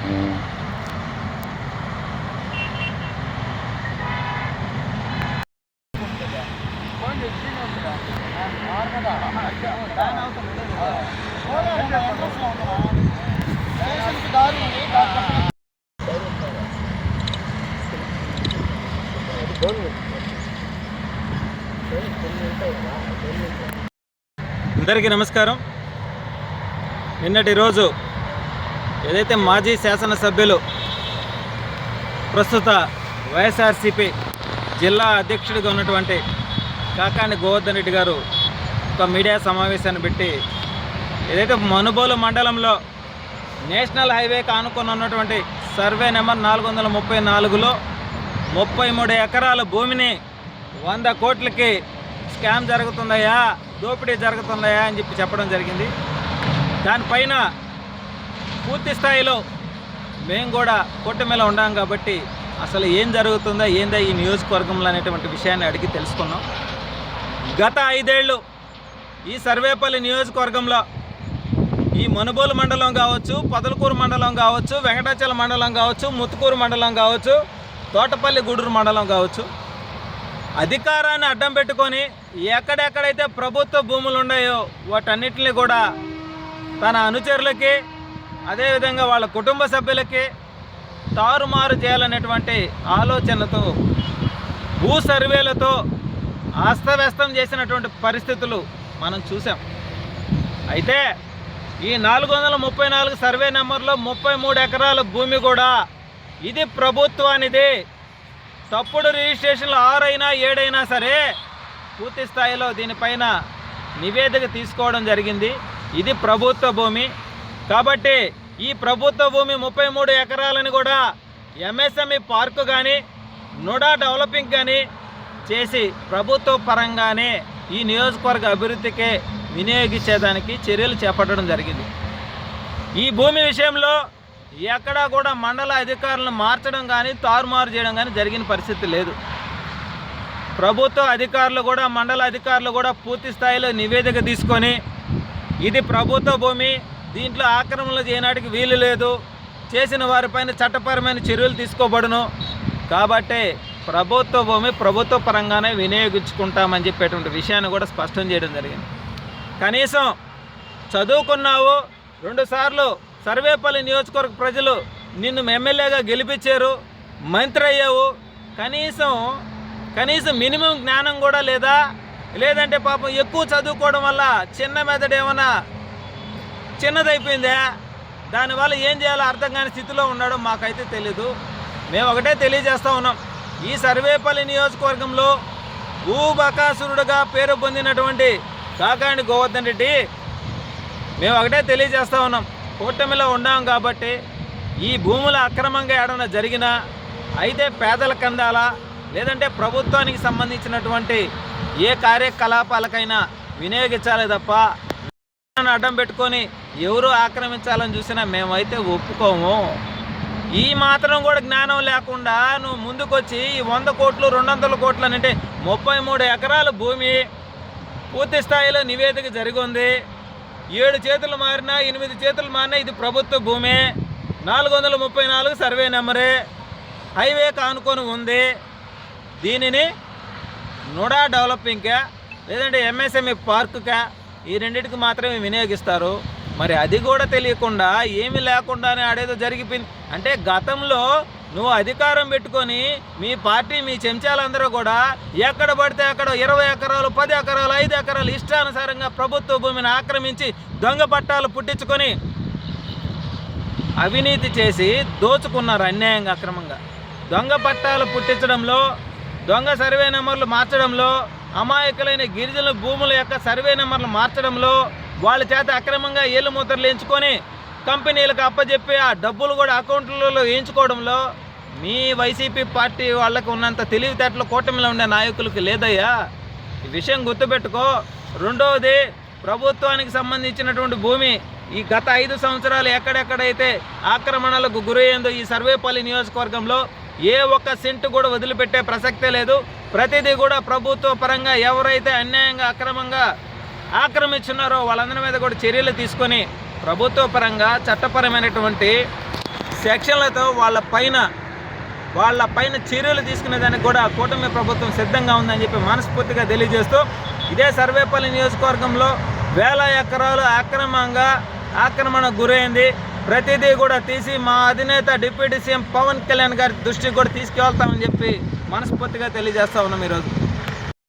అందరికీ నమస్కారం. నిన్నటి రోజు ఏదైతే మాజీ శాసనసభ్యులు ప్రస్తుత వైఎస్ఆర్సీపీ జిల్లా అధ్యక్షుడిగా ఉన్నటువంటి కాకాని గోవర్ధన్ రెడ్డి గారు ఒక మీడియా సమావేశాన్ని పెట్టి ఏదైతే మనుబోలు మండలంలో నేషనల్ హైవేకి ఆనుకొని ఉన్నటువంటి సర్వే నెంబర్ 434లో 33 ఎకరాల భూమిని 100 కోట్లకి స్కామ్ జరుగుతుందయ్యా, దోపిడీ జరుగుతుందయ్యా అని చెప్పడం జరిగింది. దానిపైన పూర్తి స్థాయిలో మేము కూడా కూటమిలో ఉన్నాం కాబట్టి అసలు ఏం జరుగుతుందో ఏందో ఈ నియోజకవర్గంలో అనేటువంటి విషయాన్ని అడిగి తెలుసుకున్నాం. గత 5 ఏళ్ళు ఈ సర్వేపల్లి నియోజకవర్గంలో ఈ మనుబోలు మండలం కావచ్చు, పొదలకూరు మండలం కావచ్చు, వెంకటాచలం మండలం కావచ్చు, ముత్తుకూరు మండలం కావచ్చు, తోటపల్లి గూడూరు మండలం కావచ్చు, అధికారాన్ని అడ్డం పెట్టుకొని ఎక్కడెక్కడైతే ప్రభుత్వ భూములు ఉన్నాయో వాటన్నిటిని కూడా తన అనుచరులకి అదేవిధంగా వాళ్ళ కుటుంబ సభ్యులకి తారుమారు చేయాలనేటువంటి ఆలోచనతో భూ సర్వేలతో అస్తవ్యస్తం చేసినటువంటి పరిస్థితులు మనం చూసాం. అయితే ఈ 434 సర్వే నెంబర్లో 33 ఎకరాల భూమి కూడా ఇది ప్రభుత్వానిది. తప్పుడు రిజిస్ట్రేషన్లు 6 అయినా 7 అయినా సరే పూర్తి స్థాయిలో దీనిపైన నివేదిక తీసుకోవడం జరిగింది. ఇది ప్రభుత్వ భూమి కాబట్టి ఈ ప్రభుత్వ భూమి 33 ఎకరాలని కూడా ఎంఎస్ఎంఈ పార్కు కానీ నుడా డెవలపింగ్ కానీ చేసి ప్రభుత్వ పరంగానే ఈ నియోజకవర్గ అభివృద్ధికే వినియోగించేదానికి చర్యలు చేపట్టడం జరిగింది. ఈ భూమి విషయంలో ఎక్కడా కూడా మండల అధికారులను మార్చడం కానీ తారుమారు చేయడం కానీ జరిగిన పరిస్థితి లేదు. ప్రభుత్వ అధికారులు కూడా మండల అధికారులు కూడా పూర్తి స్థాయిలో నివేదిక తీసుకొని ఇది ప్రభుత్వ భూమి, దీంట్లో ఆక్రమణలు చేయడానికి వీలు లేదు, చేసిన వారిపైన చట్టపరమైన చర్యలు తీసుకోబడును కాబట్టి ప్రభుత్వ భూమి ప్రభుత్వ పరంగానే వినియోగించుకుంటామని చెప్పేటువంటి విషయాన్ని కూడా స్పష్టం చేయడం జరిగింది. కనీసం చదువుకున్నావు, 2 సార్లు సర్వేపల్లి నియోజకవర్గ ప్రజలు నిన్ను ఎమ్మెల్యేగా గెలిపించారు, మంత్రి అయ్యావు, కనీసం మినిమం జ్ఞానం కూడా లేదా? లేదంటే పాపం ఎక్కువ చదువుకోవడం వల్ల చిన్న మెదడు ఏమన్నా చిన్నదైపోయిందా? దానివల్ల ఏం చేయాలో అర్థం కాని స్థితిలో ఉన్నాడో మాకైతే తెలీదు. మేము ఒకటే తెలియజేస్తూ ఉన్నాం, ఈ సర్వేపల్లి నియోజకవర్గంలో భూబకాసురుడుగా పేరు పొందినటువంటి కాకాని గోవర్ధన్ రెడ్డి మేము ఒకటే తెలియజేస్తూ ఉన్నాం, కూటమిలో ఉన్నాం కాబట్టి ఈ భూముల అక్రమంగా ఏడన్నా జరిగినా అయితే పేదలకు అందాలా, లేదంటే ప్రభుత్వానికి సంబంధించినటువంటి ఏ కార్యకలాపాలకైనా వినియోగించాలి తప్ప అడ్డం పెట్టుకొని ఎవరు ఆక్రమించాలని చూసినా మేమైతే ఒప్పుకోము. ఈ మాత్రం కూడా జ్ఞానం లేకుండా నువ్వు ముందుకొచ్చి ఈ 100 కోట్లు 200 కోట్లు అంటే 33 ఎకరాల భూమి పూర్తి స్థాయిలో నివేదిక జరిగింది. 7 చేతులు మారినా 8 చేతులు మారినా ఇది ప్రభుత్వ భూమి, 434 సర్వే నెంబరే, హైవే కానుకొని ఉంది. దీనిని నుడా డెవలపింగ్గా లేదంటే ఎంఎస్ఎంఈ పార్కుగా ఈ రెండింటికి మాత్రమే వినియోగిస్తారు. మరి అది కూడా తెలియకుండా ఏమీ లేకుండానే ఆడేదో జరిగిపోయింది. అంటే గతంలో నువ్వు అధికారం పెట్టుకొని మీ పార్టీ మీ చెంచాలందరూ కూడా ఎక్కడ పడితే అక్కడ 20 ఎకరాలు 10 ఎకరాలు 5 ఎకరాలు ఇష్టానుసారంగా ప్రభుత్వ భూమిని ఆక్రమించి దొంగ పట్టాలు పుట్టించుకొని అవినీతి చేసి దోచుకున్నారు అన్యాయంగా అక్రమంగా. దొంగ పట్టాలు పుట్టించడంలో, దొంగ సర్వే నెంబర్లు మార్చడంలో, అమాయకులైన గిరిజనుల భూముల యొక్క సర్వే నెంబర్లు మార్చడంలో, వాళ్ళ చేత అక్రమంగా ఏళ్ళు ముద్రలు వేయించుకొని కంపెనీలకు అప్పచెప్పి ఆ డబ్బులు కూడా అకౌంట్లలో వేయించుకోవడంలో మీ వైసీపీ పార్టీ వాళ్ళకు ఉన్నంత తెలివితేటలు కూటమిలో ఉండే నాయకులకు లేదయ్యా. ఈ విషయం గుర్తుపెట్టుకో. రెండవది, ప్రభుత్వానికి సంబంధించినటువంటి భూమి ఈ గత 5 సంవత్సరాలు ఎక్కడెక్కడైతే ఆక్రమణలకు గురయ్యేందో ఈ సర్వేపల్లి నియోజకవర్గంలో ఏ ఒక్క సెంటు కూడా వదిలిపెట్టే ప్రసక్తే లేదు. ప్రతిదీ కూడా ప్రభుత్వ పరంగా ఎవరైతే అన్యాయంగా అక్రమంగా ఆక్రమించున్నారో వాళ్ళందరి మీద కూడా చర్యలు తీసుకొని ప్రభుత్వ పరంగా చట్టపరమైనటువంటి సెక్షన్లతో వాళ్ళ పైన చర్యలు తీసుకునేదానికి కూడా కూటమి ప్రభుత్వం సిద్ధంగా ఉందని చెప్పి మనస్ఫూర్తిగా తెలియజేస్తూ, ఇదే సర్వేపల్లి నియోజకవర్గంలో వేల ఎకరాలు ఆక్రమణకు గురైంది. ప్రతిదీ కూడా తీసి మా అధినేత డిప్యూటీ సీఎం పవన్ కళ్యాణ్ గారి దృష్టికి కూడా తీసుకువెళ్తామని చెప్పి మనస్ఫూర్తిగా తెలియజేస్తా ఉన్నాం ఈరోజు.